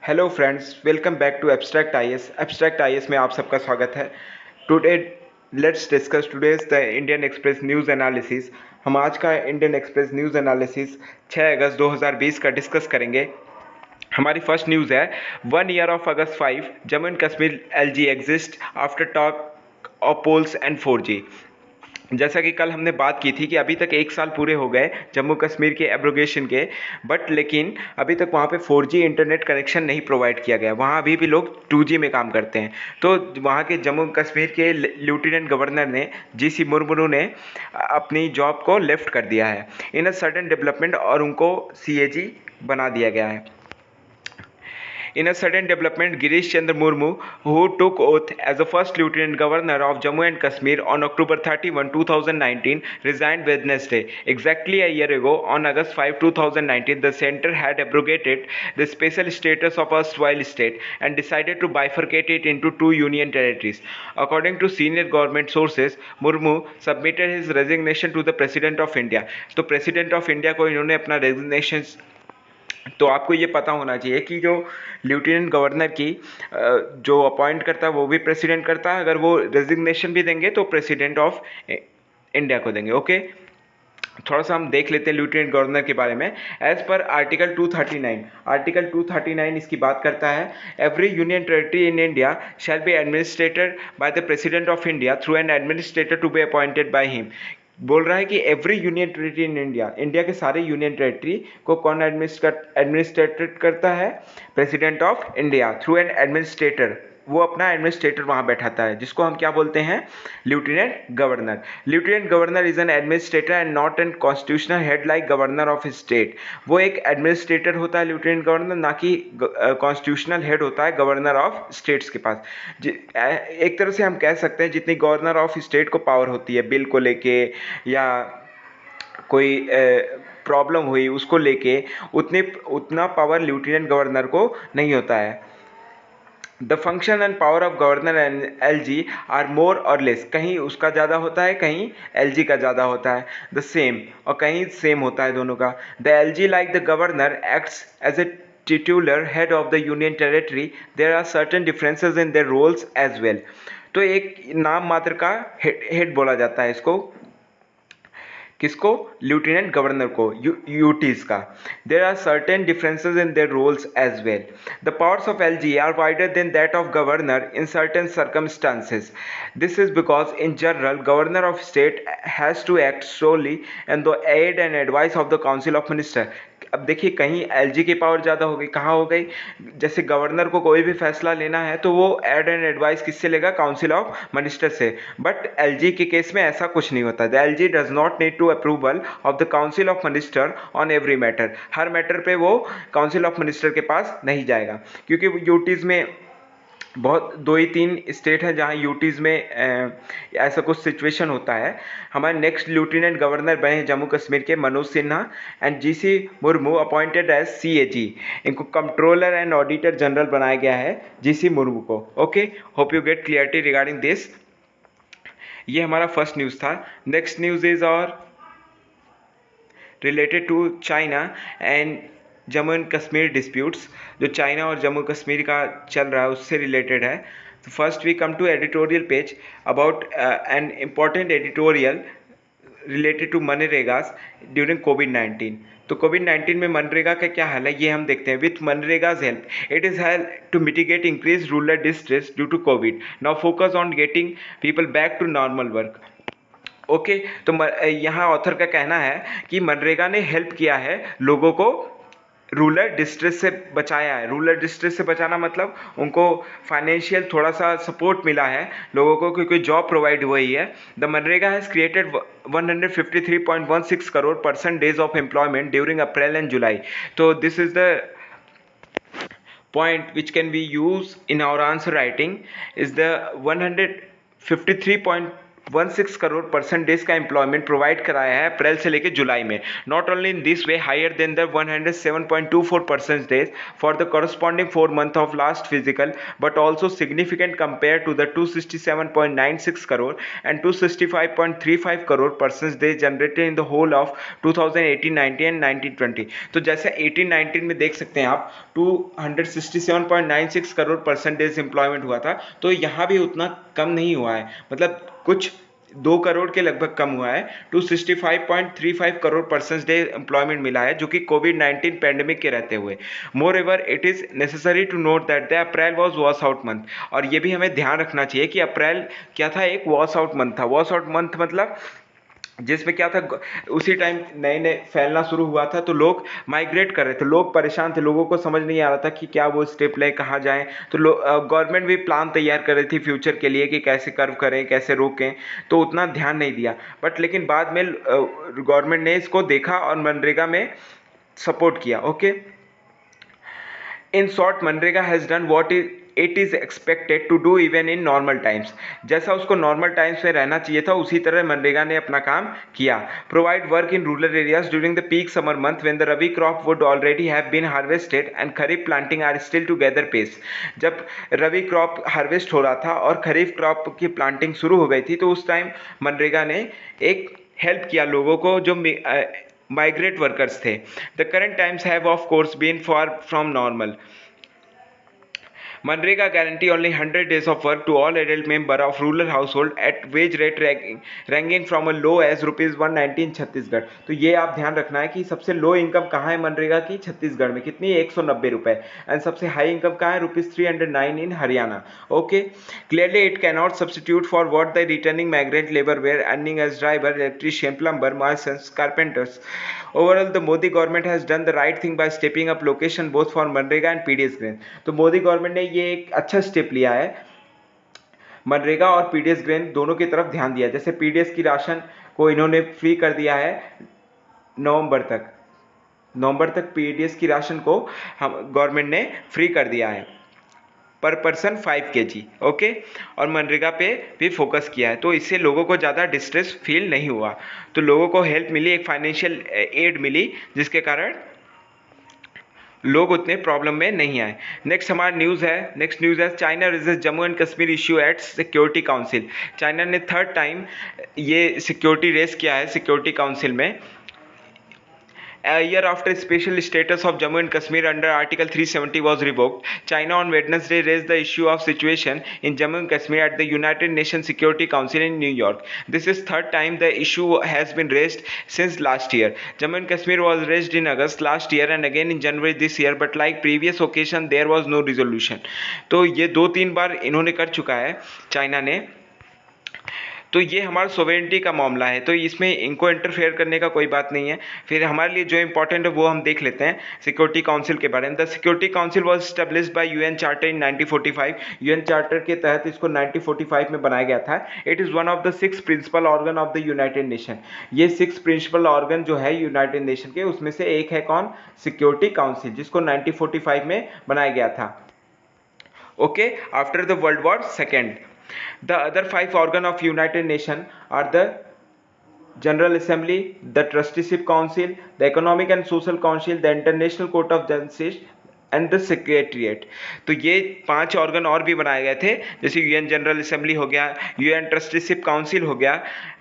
Hello friends, welcome back to abstract IAS. Abstract IAS में आप सबका स्वागत है। Today let's discuss today's the Indian Express news analysis. हम आज का इंडियन एक्सप्रेस न्यूज़ एनालिसिस 6 अगस्त 2020 का डिस्कस करेंगे। हमारी फर्स्ट न्यूज़ है 1 year of August 5 Jammu and Kashmir LG exist after talk of polls and 4G। जैसा कि कल हमने बात की थी कि अभी तक 1 साल पूरे हो गए जम्मू कश्मीर के एब्रोगेशन के, बट लेकिन अभी तक वहाँ पे 4G इंटरनेट कनेक्शन नहीं प्रोवाइड किया गया। वहाँ अभी भी लोग 2G में काम करते हैं। तो वहाँ के जम्मू कश्मीर के लेफ्टिनेंट गवर्नर ने GC मुर्मू ने अपनी जॉब को लेफ्ट कर दिया है इन अ सडन डेवलपमेंट, और उनको CAG बना दिया गया है। In a sudden development, Girish Chandra Murmu, who took oath as the first Lieutenant Governor of Jammu and Kashmir on October 31, 2019, resigned Wednesday. Exactly a year ago, on August 5, 2019, the centre had abrogated the special status of a erstwhile state and decided to bifurcate it into two union territories. According to senior government sources, Murmu submitted his resignation to the President of India. तो President of India को इन्होंने अपना resignation, तो आपको ये पता होना चाहिए कि जो लेफ्टिनेंट गवर्नर की जो अपॉइंट करता है वो भी प्रेसिडेंट करता है। अगर वो रेजिग्नेशन भी देंगे तो प्रेसिडेंट ऑफ इंडिया को देंगे। ओके, थोड़ा सा हम देख लेते हैं लेफ्टिनेंट गवर्नर के बारे में। एज पर आर्टिकल 239 इसकी बात करता है, every union territory in India shall be administered by the president of India through an administrator to be appointed by him. बोल रहा है कि every union territory in India, India के सारे यूनियन टेरिटरी को कौन एडमिनिस्ट्रेटेड करता है? President of India through an administrator. वो अपना एडमिनिस्ट्रेटर वहां बैठाता है, जिसको हम क्या बोलते हैं? Lieutenant governor. Lieutenant governor is an administrator and not an constitutional head like governor of state. वो एक एडमिनिस्ट्रेटर होता है लेफ्टिनेंट गवर्नर, ना कि कॉन्स्टिट्यूशनल हेड होता है गवर्नर ऑफ स्टेट्स के पास। एक तरह से हम कह सकते हैं जितनी गवर्नर ऑफ स्टेट को पावर होती है बिल को लेके या कोई प्रॉब्लम हुई उसको लेके, उतना पावर लेफ्टिनेंट गवर्नर को नहीं होता है। The function and power of governor and LG are more और लेस, कहीं उसका ज़्यादा होता है, कहीं LG का ज़्यादा होता है। द सेम, और कहीं सेम होता है दोनों का। The LG like the governor acts as a titular head of the union territory. There are certain differences in their roles as well. तो एक नाम मात्र का हेड बोला जाता है इसको, किसको? लेफ्टिनेंट गवर्नर को, यूटीज का। There are certain differences in their roles as well. The powers of LG are wider than that of governor in certain circumstances. This is because in general governor of state has to act solely and the aid and advice of the council of minister. अब देखिए, कहीं LG की power ज़्यादा हो गई, कहाँ हो गई? जैसे गवर्नर को कोई भी फैसला लेना है तो वो एड एंड एडवाइस किससे लेगा? काउंसिल ऑफ मिनिस्टर से। बट LG के केस में ऐसा कुछ नहीं होता। The LG does not need to approval of the council of minister on every matter. हर मैटर पे वो काउंसिल ऑफ मिनिस्टर के पास नहीं जाएगा, क्योंकि यूटीज़ में बहुत 2 ही 3 स्टेट हैं जहां यूटीज़ में ऐसा कुछ सिचुएशन होता है। हमारे नेक्स्ट लेफ्टिनेंट गवर्नर बने हैं जम्मू कश्मीर के Manoj Sinha and GC Murmu appointed as CAG। इनको कंट्रोलर एंड ऑडिटर जनरल बनाया गया है GC मुर्मू को। Okay, hope you get clarity regarding this. ये हमारा फर्स्ट न्यूज़ था। नेक्स्ट न्यूज़ इज और related to China and Jammu and Kashmir disputes. जो चाइना और जम्मू कश्मीर का चल रहा है उससे रिलेटेड है। तो first we come to editorial page about an important editorial related to MNREGA's during कोविड-19। तो कोविड-19 में मनरेगा का क्या हाल है ये हम देखते हैं। With MNREGA's help it is help to mitigate increase rural distress due to COVID. Now focus on getting people back to normal work. Okay, तो यहाँ ऑथर का कहना है कि मनरेगा ने हेल्प किया है लोगों को, रूरल डिस्ट्रेस से बचाया है। रूरल डिस्ट्रेस से बचाना मतलब उनको फाइनेंशियल थोड़ा सा सपोर्ट मिला है लोगों को, क्योंकि जॉब प्रोवाइड हुई है। The MNREGA has created 153.16 crore person days of employment during April and July. तो this is the point which can be used in our answer writing is the 153.16 16 crore percentage का एम्प्लॉयमेंट प्रोवाइड कराया है अप्रैल से लेकर जुलाई में। Not only in this way higher than the 107.24 percentage for the corresponding 4 month of last fiscal, but also significant compared to the 267.96 crore and 265.35 crore percentage generated in the whole of 2018-19 and 19-20। तो जैसे 18-19 में देख सकते हैं आप 267.96 crore percentage employment हुआ था, तो यहाँ भी उतना कम नहीं हुआ है, मतलब कुछ 2 करोड़ के लगभग कम हुआ है। 265.35 करोड़ परसेंटेज एम्प्लॉयमेंट मिला है, जो कि कोविड-19 पैंडेमिक के रहते हुए। Moreover it is necessary to note that the April was wash out month, और ये भी हमें ध्यान रखना चाहिए कि अप्रैल क्या था, एक वॉश आउट मंथ था। वॉश आउट मंथ मतलब जिसमें क्या था, उसी टाइम नए नए फैलना शुरू हुआ था, तो लोग माइग्रेट कर रहे थे, लोग परेशान थे, लोगों को समझ नहीं आ रहा था कि क्या वो स्टेप लें, कहाँ जाएं। तो गवर्नमेंट भी प्लान तैयार कर रही थी फ्यूचर के लिए कि कैसे कर्व करें, कैसे रोकें, तो उतना ध्यान नहीं दिया। बट लेकिन बाद में गवर्नमेंट ने इसको देखा और मनरेगा में सपोर्ट किया। Okay, in short MNREGA has done what it is expected to do even in normal times. जैसा उसको नॉर्मल टाइम्स में रहना चाहिए था, उसी तरह मनरेगा ने अपना काम किया। Provide work in rural areas during the peak summer month when the rabi crop would already have been harvested and kharif planting are still together pace. जब रबी क्रॉप हार्वेस्ट हो रहा था और खरीफ क्रॉप की प्लांटिंग शुरू हो गई थी, तो उस टाइम मनरेगा ने एक हेल्प किया लोगों को जो माइग्रेट वर्कर्स थे। The current times have of course been far from normal. MNREGA guarantee only 100 days of work to all adult member of rural household at wage rate ranging from a low as rupees 190 in Chhattisgarh. तो ये आप ध्यान रखना है कि सबसे low income कहाँ है मनरेगा की, छत्तीसगढ़ में कितनी है, 190 रुपए, एंड सबसे हाई इनकम कहाँ है, rupees 309 in Haryana. Okay, clearly it can not substitute for what the returning migrant labour were earning as driver, electrician, plumber, masons, carpenters. Overall, the Modi government has done the right thing by stepping up location both for MNREGA and PDS grain. तो Modi government ने ये एक अच्छा step लिया है, मनरेगा और PDS grain दोनों की तरफ ध्यान दिया। जैसे पीडीएस की राशन को इन्होंने फ्री कर दिया है नवंबर तक पीडीएस की राशन को हम गवर्नमेंट ने फ्री कर दिया है, पर पर्सन 5 kg। ओके, और मनरेगा पे भी फोकस किया है, तो इससे लोगों को ज़्यादा डिस्ट्रेस फील नहीं हुआ, तो लोगों को हेल्प मिली, एक फाइनेंशियल एड मिली, जिसके कारण लोग उतने प्रॉब्लम में नहीं आए। नेक्स्ट हमारा नेक्स्ट न्यूज़ है China raises Jammu and Kashmir issue at security council. China ने 3rd टाइम ये सिक्योरिटी रेस किया है सिक्योरिटी काउंसिल में। A year after special status of Jammu and Kashmir under Article 370 was revoked, China on Wednesday raised the issue of situation in Jammu and Kashmir at the United Nations Security Council in New York. This is 3rd time the issue has been raised since last year. Jammu and Kashmir was raised in August last year and again in January this year, but like previous occasion there was no resolution. तो ये 2-3 बार इन्होंने कर चुका है China ने। तो ये हमारा सोवेरेंटी का मामला है, तो इसमें इनको इंटरफेयर करने का कोई बात नहीं है। फिर हमारे लिए जो इंपॉर्टेंट है वो हम देख लेते हैं सिक्योरिटी काउंसिल के बारे में। The security council was established by UN charter in 1945। UN charter के तहत इसको 1945 में बनाया गया था। It is one of the 6 principal organ of the United Nation. ये 6 प्रिंसिपल ऑर्गन जो है यूनाइटेड नेशन के, उसमें से एक है कौन, सिक्योरिटी काउंसिल, जिसको 1945 में बनाया गया था। Okay, after the world war second. The other 5 organs of United Nations are the General Assembly, the Trusteeship Council, the Economic and Social Council, the International Court of Justice and the secretariat. तो ये 5 organ और भी बनाए गए थे, जैसे UN general assembly हो गया, यूएन ट्रस्टीशिप काउंसिल हो गया,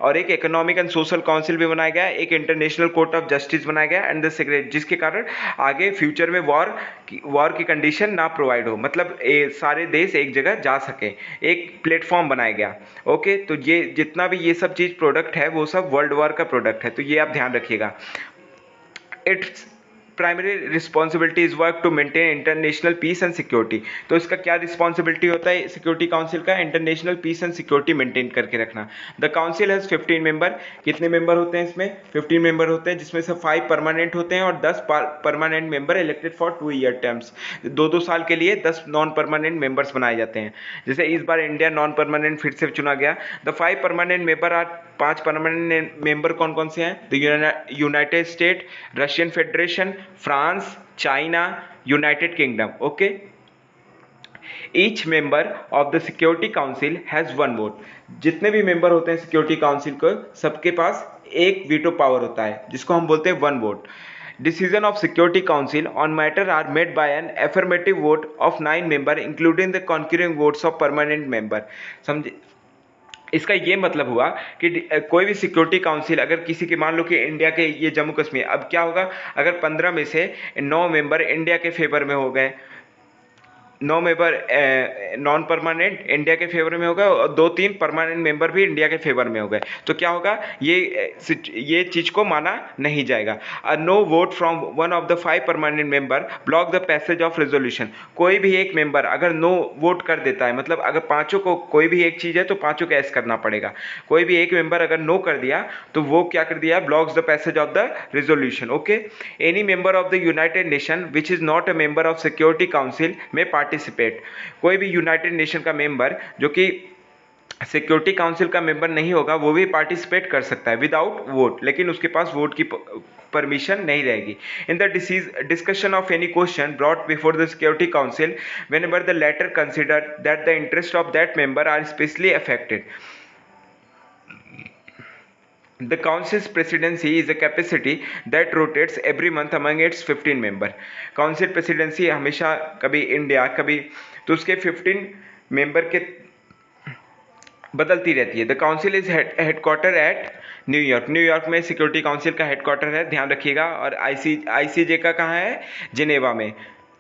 और एक इकोनॉमिक एंड सोशल काउंसिल भी बनाया गया, एक इंटरनेशनल कोर्ट ऑफ जस्टिस बनाया गया एंड द सेक्रेटरी, जिसके कारण आगे फ्यूचर में वॉर की कंडीशन ना प्रोवाइड हो, मतलब सारे देश एक जगह जा सके, एक प्लेटफॉर्म बनाया गया। ओके, तो ये जितना भी ये सब चीज़ प्रोडक्ट है वो सब वर्ल्ड वॉर का प्रोडक्ट है, तो ये आप ध्यान रखिएगा। Its primary responsibility is work to maintain international peace and security. तो इसका क्या रिस्पॉन्सिबिलिटी होता है सिक्योरिटी काउंसिल का, international peace and security maintain करके रखना। The council has 15 member. कितने मेंबर होते हैं इसमें, 15 मेंबर होते हैं, जिसमें से 5 परमानेंट होते हैं और 10 permanent member elected for 2 year terms. 2-2 साल के लिए 10 नॉन परमानेंट मेंबर्स बनाए जाते हैं। जैसे इस बार इंडिया नॉन परमानेंट फिर से चुना गया। The 5 permanent member are, 5 permanent member कौन कौन से हैं, the United State, Russian Federation, France, China, United Kingdom. Okay, each member of the security council has one vote. जितने भी मेंबर होते हैं सिक्योरिटी काउंसिल को, सबके पास एक वीटो पावर होता है, जिसको हम बोलते हैं one vote. Decision of Security Council on matter are made by an affirmative vote of 9 member including the concurring votes of permanent member। समझे? इसका ये मतलब हुआ कि कोई भी सिक्योरिटी काउंसिल अगर किसी के, मान लो कि इंडिया के ये जम्मू कश्मीर, अब क्या होगा अगर 15 में से 9 मेंबर इंडिया के फेवर में हो गए, 9 मेंबर नॉन परमानेंट इंडिया के फेवर में होगा और 2-3 परमानेंट मेंबर भी इंडिया के फेवर में हो गए, तो क्या होगा, ये चीज को माना नहीं जाएगा। No vote from one of the 5 permanent member block the passage of resolution. कोई भी एक मेंबर अगर नो वोट कर देता है, मतलब अगर पांचों को कोई भी एक चीज है तो पांचों को एस करना पड़ेगा। कोई भी एक मेंबर अगर नो कर दिया तो वो क्या कर दिया, blocks the passage of the resolution. Okay, any member of the United nation which is not a member of security council में पार्टिसिपेट। कोई भी यूनाइटेड नेशन का मेंबर जो कि सिक्योरिटी काउंसिल का मेंबर नहीं होगा वो भी पार्टिसिपेट कर सकता है विदाउट वोट, लेकिन उसके पास वोट की परमिशन नहीं रहेगी। In the discussion of any question brought before the security council whenever the latter consider that the interest of that member are especially affected, the council's presidency is a capacity that rotates every month among its 15 member। Council presidency हमेशा कभी India कभी तो उसके 15 member के बदलती रहती है। The council is headquarter eight New York. New York में सिक्योरिटी काउंसिल का हेडक्वार्टर है, ध्यान रखिएगा। और आईसीजे का कहाँ है, जिनेवा में।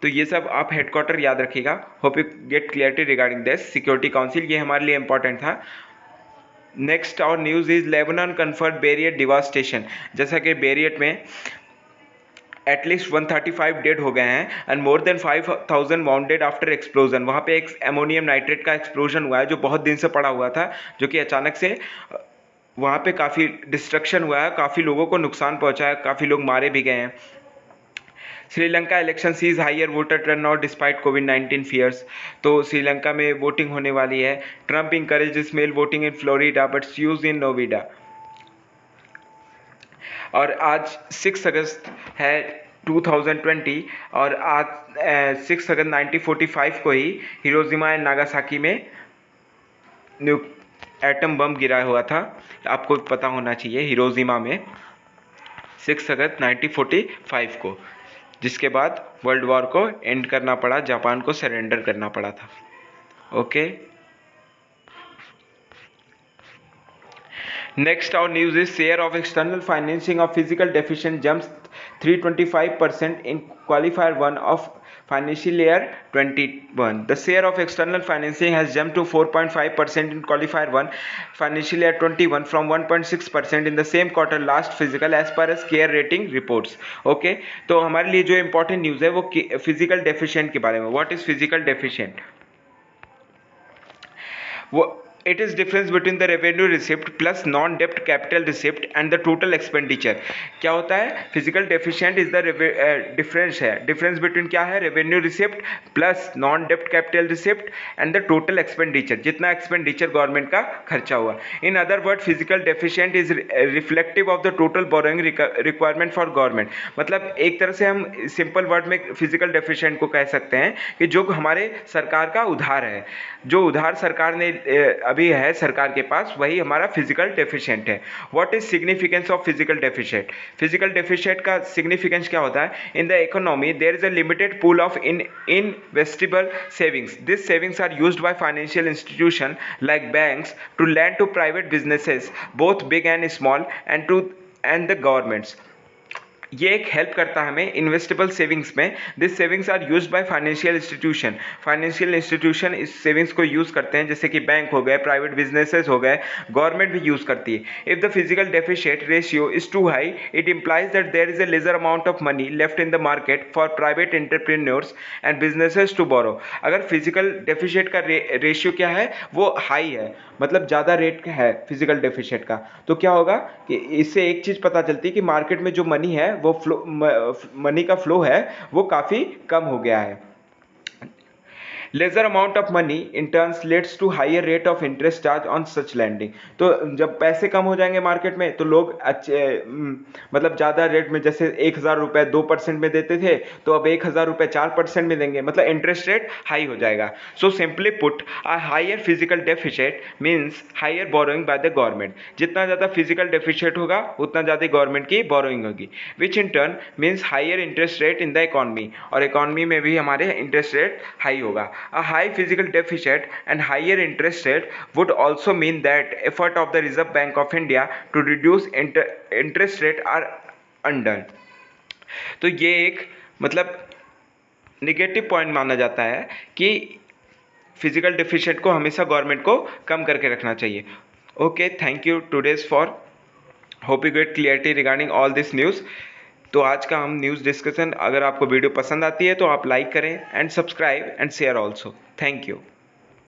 तो ये सब आप हेडक्वार्टर याद रखिएगा। Hope you get clarity regarding this security council, ये हमारे लिए इंपॉर्टेंट था। नेक्स्ट और news is Lebanon confronts Beirut devastation. जैसा कि बेरियट में एटलीस्ट 135 डेड हो गए हैं and more than 5000 bounded after explosion. वहाँ पे एक एमोनियम नाइट्रेट का एक्सप्लोजन हुआ है जो बहुत दिन से पड़ा हुआ था, जो कि अचानक से वहाँ पे काफ़ी डिस्ट्रक्शन हुआ है, काफ़ी लोगों को नुकसान पहुँचा है, काफ़ी लोग मारे भी गए हैं। Sri Lanka election sees higher voter turnout despite कोविड-19 फियर्स। तो श्रीलंका में वोटिंग होने वाली है। Trump encourages mail voting in Florida but sues in Nevada. और आज 6 अगस्त है 2020 और आज 6 अगस्त 1945 को ही हिरोशिमा एंड नागासाकी में एटम बम गिरा हुआ था। आपको पता होना चाहिए, हिरोशिमा में 6 अगस्त 1945 को, जिसके बाद वर्ल्ड वॉर को एंड करना पड़ा, जापान को सरेंडर करना पड़ा था। Okay, next our news is share of external financing of physical deficient jumps 325% in qualifier 1 of financial year 21। The share of external financing has jumped to 4.5% in qualifier 1 financial year 21 from 1.6% in the same quarter last fiscal as per as care rating reports। okay, तो हमारे लिए जो important news है वो physical deficient के बारे में। what is physical deficient? वो it is difference between the revenue receipt plus non debt capital receipt and the total expenditure। क्या होता है, fiscal deficit is the difference है, डिफरेंस बिटवीन क्या है, रेवेन्यू रिसिप्ट प्लस नॉन डेप्ट capital receipt and the total expenditure, जितना expenditure government का खर्चा हुआ। In other word fiscal deficit is reflective of the total borrowing requirement for government. मतलब एक तरह से हम सिंपल वर्ड में फिजिकल डेफिशिएंट को कह सकते हैं कि जो हमारे सरकार का उधार है, जो उधार सरकार ने अभी है सरकार के पास, वही हमारा फिजिकल डेफिशिएंट है। What is significance of fiscal deficit? Fiscal deficit का सिग्निफिकेंस क्या होता है? In the economy there is a limited pool of investable savings. This savings are used by financial institution like banks to lend to private businesses both big and small and the governments. ये एक help करता है हमें investable savings में। This savings are used by financial institution. Financial institution इस savings को use करते हैं, जैसे कि बैंक हो गए, प्राइवेट बिजनेसेस हो गए, गवर्नमेंट भी यूज़ करती है। If the fiscal deficit ratio is too high it implies that there is a lesser amount of money left in the market for private entrepreneurs and businesses to borrow. अगर fiscal deficit का ratio क्या है, वो high है, मतलब ज़्यादा rate है fiscal deficit का, तो क्या होगा कि इससे एक चीज़ पता चलती है कि मार्केट में जो मनी है वो मनी का फ्लो है वो काफ़ी कम हो गया है। Lesser amount of money in turns leads to higher rate of interest charge on such lending. तो जब पैसे कम हो जाएंगे मार्केट में तो लोग अच्छे मतलब ज़्यादा रेट में, जैसे 1,000 रुपये 2% में देते थे तो अब 1,000 रुपये 4% में देंगे, मतलब इंटरेस्ट रेट हाई हो जाएगा। So simply put, a higher fiscal deficit means higher borrowing by the government. जितना ज़्यादा फिजिकल डेफिसिट होगा उतना ज़्यादा गवर्नमेंट की बोरोइंग होगी, which in turn means higher interest rate in the economy, और इकॉनमी में भी हमारे इंटरेस्ट रेट हाई होगा। A high physical deficit and higher interest rate would also mean that effort of the Reserve Bank of India to reduce interest rate are under. तो ये एक मतलब negative point माना जाता है कि फिजिकल डेफिसिट को हमेशा गवर्नमेंट को कम करके रखना चाहिए। Okay, thank you today's for, hope you get clarity regarding all this news. तो आज का हम न्यूज़ डिस्कशन, अगर आपको वीडियो पसंद आती है तो आप लाइक करें and subscribe and share also. Thank you.